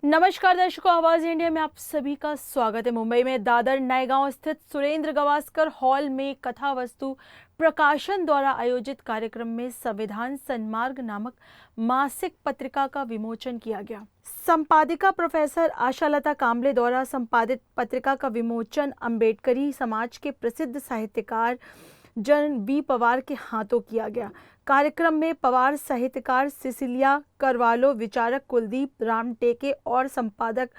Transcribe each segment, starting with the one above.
नमस्कार दर्शकों, आवाज इंडिया में आप सभी का स्वागत है। मुंबई में दादर नए गांव स्थित सुरेंद्र गावस्कर हॉल में कथा वस्तु प्रकाशन द्वारा आयोजित कार्यक्रम में संविधान सन्मार्ग नामक मासिक पत्रिका का विमोचन किया गया। संपादिका प्रोफेसर आशालता कांबले द्वारा संपादित पत्रिका का विमोचन अंबेडकरी समाज के प्रसिद्ध साहित्यकार जन बी पवार के हाथों किया गया। कार्यक्रम में पवार साहित्यकार सिसिलिया करवालो, विचारक कुलदीप राम टेके और संपादक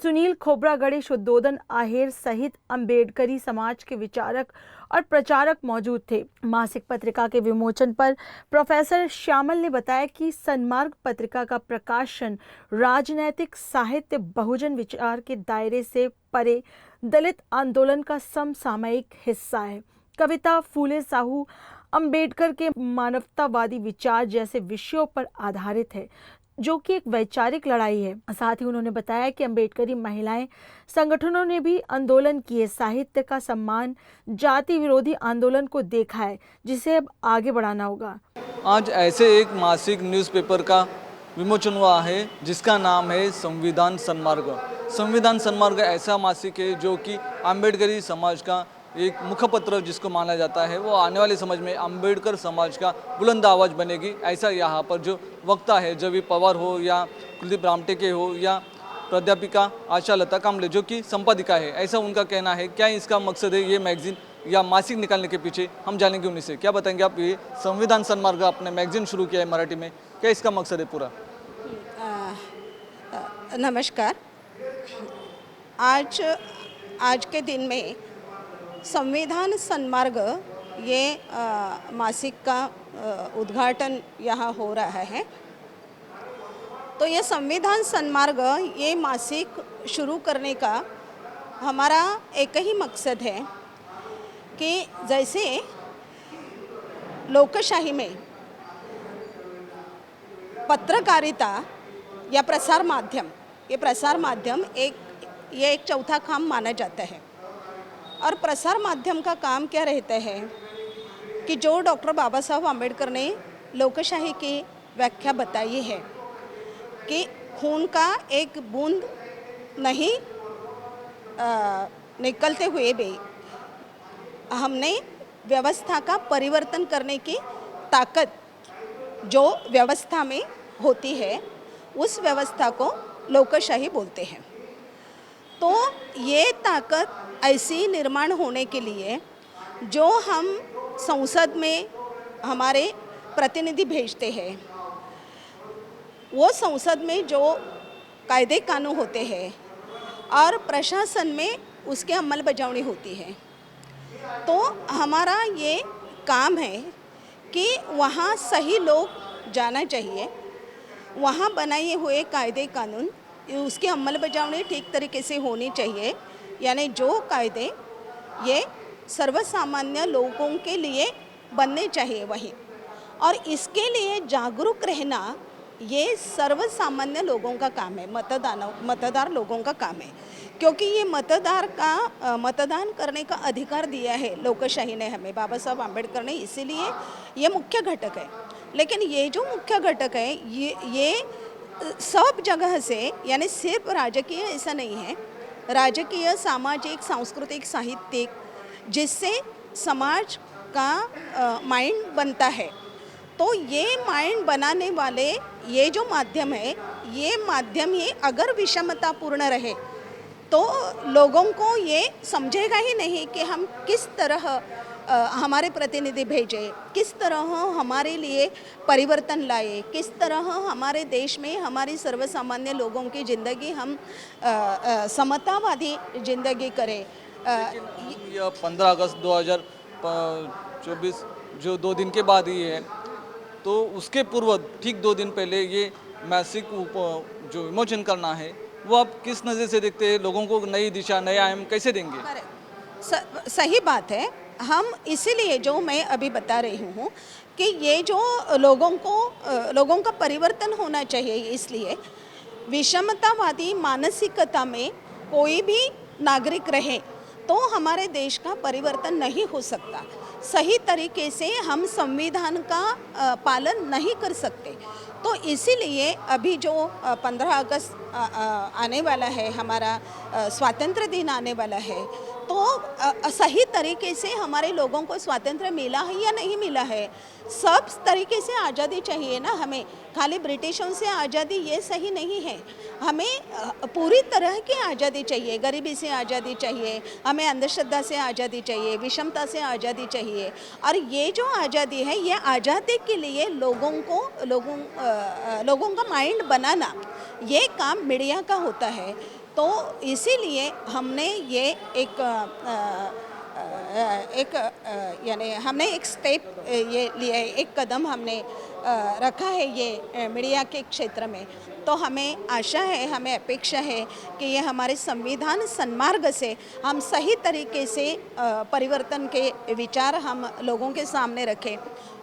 सुनील खोबरा, गणेश उद्बोधन आहेर सहित अंबेडकरी समाज के विचारक और प्रचारक मौजूद थे। मासिक पत्रिका के विमोचन पर प्रोफेसर श्यामल ने बताया कि सन्मार्ग पत्रिका का प्रकाशन राजनैतिक साहित्य बहुजन विचार के दायरे से परे दलित आंदोलन का समसामयिक हिस्सा है। कविता फूले साहू अंबेडकर के मानवतावादी विचार जैसे विषयों पर आधारित है, जो कि एक वैचारिक लड़ाई है। साथ ही उन्होंने बताया कि अंबेडकरी महिलाएं संगठनों ने भी आंदोलन किए, साहित्य का सम्मान, जाति विरोधी आंदोलन को देखा है, जिसे अब आगे बढ़ाना होगा। आज ऐसे एक मासिक न्यूज़पेपर का विमोचन हुआ है जिसका नाम है संविधान सन्मार्ग। संविधान सन्मार्ग ऐसा मासिक है जो कि अंबेडकरी समाज का एक मुखपत्र जिसको माना जाता है, वो आने वाले समय में अंबेडकर समाज का बुलंद आवाज़ बनेगी। ऐसा यहाँ पर जो वक्ता है, जब भी पवार हो या कुलदीप रामटेके हो या प्राध्यापिका आशालता कांबले जो कि संपादिका है, ऐसा उनका कहना है। क्या इसका मकसद है ये मैगजीन या मासिक निकालने के पीछे, हम जानेंगे उन्हीं से। क्या बताएंगे आप? ये संविधान सन्मार्ग आपने मैगजीन शुरू किया है मराठी में, क्या इसका मकसद है पूरा? नमस्कार। आज के दिन में संविधान सन्मार्ग ये मासिक का उद्घाटन यहाँ हो रहा है। तो ये संविधान सन्मार्ग ये मासिक शुरू करने का हमारा एक ही मकसद है कि जैसे लोकशाही में पत्रकारिता या प्रसार माध्यम एक चौथा काम माना जाता है। और प्रसार माध्यम का काम क्या रहता है कि जो डॉक्टर बाबा साहब आम्बेडकर ने लोकशाही की व्याख्या बताई है कि खून का एक बूंद नहीं निकलते हुए भी हमने व्यवस्था का परिवर्तन करने की ताकत जो व्यवस्था में होती है, उस व्यवस्था को लोकशाही बोलते हैं। तो ये ताकत ऐसी निर्माण होने के लिए जो हम संसद में हमारे प्रतिनिधि भेजते हैं, वो संसद में जो कायदे कानून होते हैं और प्रशासन में उसके अमल बजावनी होती है, तो हमारा ये काम है कि वहाँ सही लोग जाना चाहिए, वहाँ बनाए हुए कायदे कानून उसकी अमल बजावनी ठीक तरीके से होनी चाहिए। यानी जो कायदे ये सर्वसामान्य लोगों के लिए बनने चाहिए वही, और इसके लिए जागरूक रहना ये सर्वसामान्य लोगों का काम है, मतदार लोगों का काम है। क्योंकि ये मतदान करने का अधिकार दिया है लोकशाही ने हमें, बाबा साहब आम्बेडकर ने, इसीलिए ये मुख्य घटक है। लेकिन ये जो मुख्य घटक है ये सब जगह से, यानी सिर्फ राजकीय ऐसा नहीं है, राजकीय, सामाजिक, सांस्कृतिक, साहित्यिक, जिससे समाज का माइंड बनता है। तो ये माइंड बनाने वाले ये जो माध्यम है, ये माध्यम ये अगर विषमतापूर्ण रहे तो लोगों को ये समझेगा ही नहीं कि हम किस तरह हमारे प्रतिनिधि भेजे, किस तरह हमारे लिए परिवर्तन लाए, किस तरह हमारे देश में हमारी सर्वसामान्य लोगों की ज़िंदगी हम समतावादी ज़िंदगी करें। यह 15 अगस्त 2024 जो 2 दिन के बाद ही है, तो उसके पूर्व ठीक 2 दिन पहले ये मासिक जो विमोचन करना है, वो आप किस नज़र से देखते हैं? लोगों को नई दिशा, नए आयाम कैसे देंगे? सही बात है। हम इसीलिए जो मैं अभी बता रही हूँ कि ये जो लोगों का परिवर्तन होना चाहिए, इसलिए विषमतावादी मानसिकता में कोई भी नागरिक रहे तो हमारे देश का परिवर्तन नहीं हो सकता। सही तरीके से हम संविधान का पालन नहीं कर सकते। तो इसीलिए अभी जो 15 अगस्त आने वाला है, हमारा स्वातंत्र्य दिन आने वाला है, तो सही तरीके से हमारे लोगों को स्वातंत्र्य मिला है या नहीं मिला है, सब तरीके से आज़ादी चाहिए ना हमें। खाली ब्रिटिशों से आज़ादी ये सही नहीं है, हमें पूरी तरह की आज़ादी चाहिए। गरीबी से आज़ादी चाहिए, हमें अंधश्रद्धा से आज़ादी चाहिए, विषमता से आज़ादी चाहिए। और ये जो आज़ादी है, ये आज़ादी के लिए लोगों का माइंड बनाना, ये काम मीडिया का होता है। तो इसीलिए हमने ये यानी हमने एक स्टेप ये लिया है, एक कदम हमने रखा है ये मीडिया के क्षेत्र में। तो हमें आशा है, हमें अपेक्षा है कि ये हमारे संविधान सन्मार्ग से हम सही तरीके से परिवर्तन के विचार हम लोगों के सामने रखें।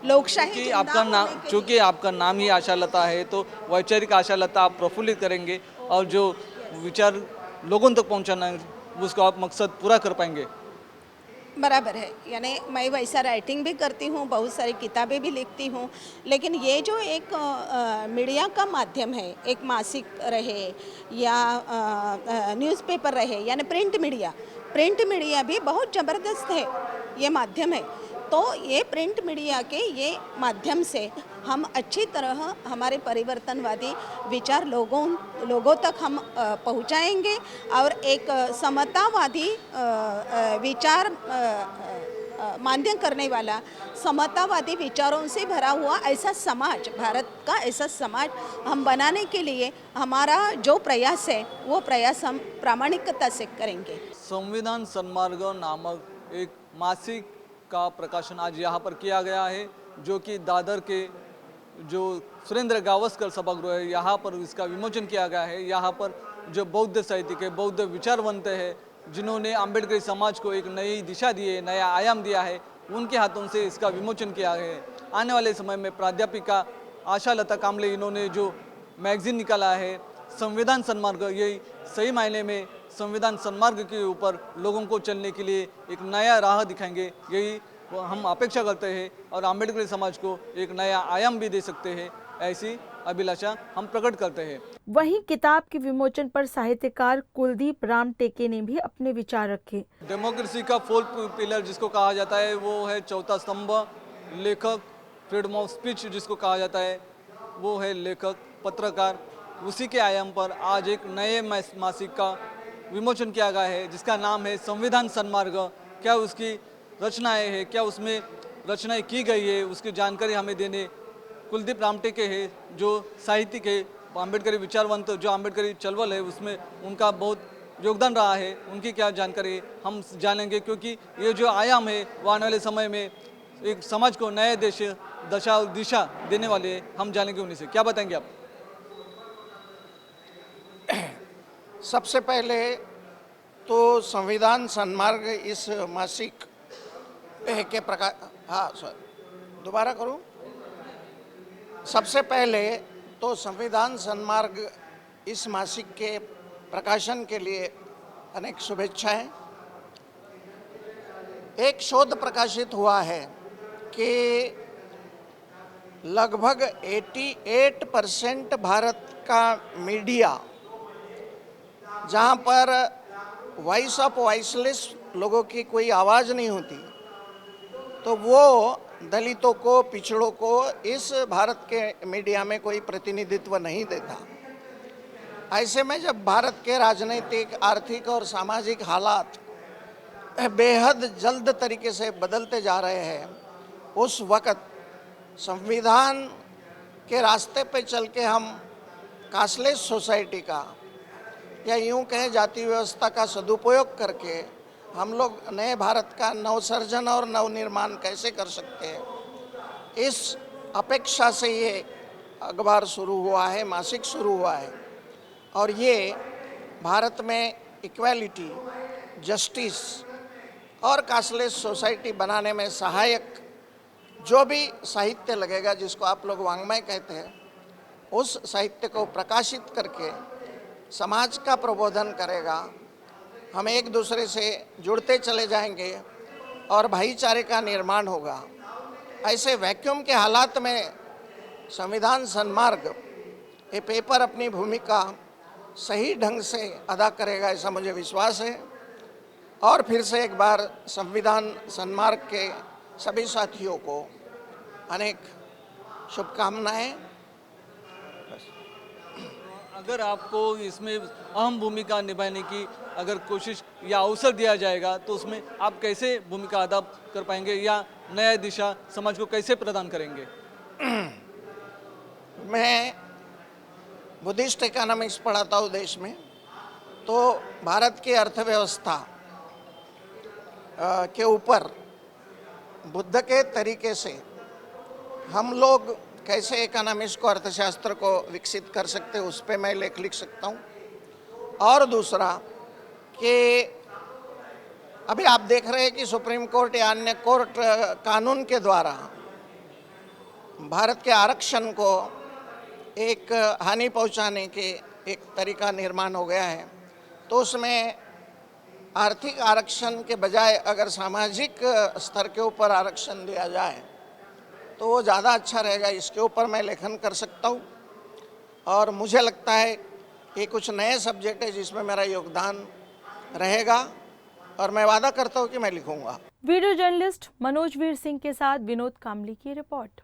लोकशाही कि जिंदा आपका नाम, होने के चूँकि लिए- आपका नाम ही आशालता है, तो वैचारिक आशालता आप प्रफुल्लित करेंगे और जो विचार लोगों तक पहुंचाना है, उसको आप मकसद पूरा कर पाएंगे। बराबर है, यानी मैं वैसा राइटिंग भी करती हूँ, बहुत सारी किताबें भी लिखती हूँ, लेकिन ये जो एक मीडिया का माध्यम है, एक मासिक रहे या न्यूज़पेपर रहे, यानी प्रिंट मीडिया भी बहुत ज़बरदस्त है, ये माध्यम है। तो ये प्रिंट मीडिया के ये माध्यम से हम अच्छी तरह हमारे परिवर्तनवादी विचार लोगों तक हम पहुंचाएंगे और एक समतावादी विचार मान्य करने वाला, समतावादी विचारों से भरा हुआ ऐसा समाज, भारत का ऐसा समाज हम बनाने के लिए हमारा जो प्रयास है, वो प्रयास हम प्रामाणिकता से करेंगे। संविधान सन्मार्ग नामक एक मासिक का प्रकाशन आज यहाँ पर किया गया है, जो कि दादर के जो सुरेंद्र गावस्कर सभागृह है, यहाँ पर इसका विमोचन किया गया है। यहाँ पर जो बौद्ध साहित्यिक है, बौद्ध विचारवंत है, जिन्होंने अम्बेडकरी समाज को एक नई दिशा दी है, नया आयाम दिया है, उनके हाथों से इसका विमोचन किया है। आने वाले समय में प्राध्यापिका आशालता कामले, इन्होंने जो मैगजीन निकाला है संविधान सन्मार्ग, यही सही मायने में संविधान सन्मार्ग के ऊपर लोगों को चलने के लिए एक नया राह दिखाएंगे, यही हम अपेक्षा करते हैं और अम्बेडकरी समाज को एक नया आयाम भी दे सकते हैं, ऐसी अभिलाषा हम प्रकट करते हैं। वहीं किताब के विमोचन पर साहित्यकार कुलदीप राम टेके ने भी अपने विचार रखे। डेमोक्रेसी का फोर्थ पिलर जिसको कहा जाता है, वो है चौथा स्तंभ। लेखक, फ्रीडम ऑफ स्पीच जिसको कहा जाता है, वो है लेखक, पत्रकार। उसी के आयाम पर आज एक नए मासिक का विमोचन किया गया है, जिसका नाम है संविधान सन्मार्ग। क्या उसकी रचनाएं हैं, क्या उसमें रचनाएं की गई है, उसकी जानकारी हमें देने कुलदीप रामटेके है, जो साहित्यिक है, अम्बेडकरी विचारवंत, जो अम्बेडकरी चळवळ है उसमें उनका बहुत योगदान रहा है। उनकी क्या जानकारी है हम जानेंगे, क्योंकि ये जो आयाम है वो आने वाले समय में एक समाज को नए दिशा देने वाले हैं। हम जानेंगे उन्हीं से। क्या बताएंगे आप? सबसे पहले तो संविधान सन्मार्ग इस मासिक के प्रकार, हाँ सर दोबारा करूं। सबसे पहले तो संविधान सन्मार्ग इस मासिक के प्रकाशन के लिए अनेक शुभेच्छाएं। एक शोध प्रकाशित हुआ है कि लगभग 88% भारत का मीडिया, जहाँ पर वॉइस ऑफ वॉइसलेस लोगों की कोई आवाज़ नहीं होती, तो वो दलितों को, पिछड़ों को इस भारत के मीडिया में कोई प्रतिनिधित्व नहीं देता। ऐसे में जब भारत के राजनीतिक, आर्थिक और सामाजिक हालात बेहद जल्द तरीके से बदलते जा रहे हैं, उस वक्त संविधान के रास्ते पे चल के हम कास्टलेस सोसाइटी का या यूं कहें जाति व्यवस्था का सदुपयोग करके हम लोग नए भारत का नवसर्जन और नवनिर्माण कैसे कर सकते हैं, इस अपेक्षा से ये अखबार शुरू हुआ है, मासिक शुरू हुआ है। और ये भारत में इक्वालिटी, जस्टिस और कास्टलेस सोसाइटी बनाने में सहायक जो भी साहित्य लगेगा, जिसको आप लोग वाङ्मय कहते हैं, उस साहित्य को प्रकाशित करके समाज का प्रबोधन करेगा। हम एक दूसरे से जुड़ते चले जाएंगे और भाईचारे का निर्माण होगा। ऐसे वैक्यूम के हालात में संविधान सन्मार्ग ये पेपर अपनी भूमिका सही ढंग से अदा करेगा ऐसा मुझे विश्वास है। और फिर से एक बार संविधान सन्मार्ग के सभी साथियों को अनेक शुभकामनाएं। अगर आपको इसमें अहम भूमिका निभाने की अगर कोशिश या अवसर दिया जाएगा तो उसमें आप कैसे भूमिका अदा कर पाएंगे या नया दिशा समाज को कैसे प्रदान करेंगे? मैं बुद्धिस्ट इकोनॉमिक्स पढ़ाता हूँ देश में, तो भारत की अर्थव्यवस्था के ऊपर बुद्ध के तरीके से हम लोग कैसे इकोनॉमिक्स को, अर्थशास्त्र को विकसित कर सकते हैं, उस पर मैं लेख लिख सकता हूँ। और दूसरा कि अभी आप देख रहे हैं कि सुप्रीम कोर्ट या अन्य कोर्ट कानून के द्वारा भारत के आरक्षण को एक हानि पहुंचाने के एक तरीका निर्माण हो गया है। तो उसमें आर्थिक आरक्षण के बजाय अगर सामाजिक स्तर के ऊपर आरक्षण दिया जाए तो वो ज़्यादा अच्छा रहेगा। इसके ऊपर मैं लेखन कर सकता हूँ और मुझे लगता है ये कुछ नए सब्जेक्ट है जिसमें मेरा योगदान रहेगा और मैं वादा करता हूँ कि मैं लिखूँगा। वीडियो जर्नलिस्ट मनोज वीर सिंह के साथ विनोद कामली की रिपोर्ट।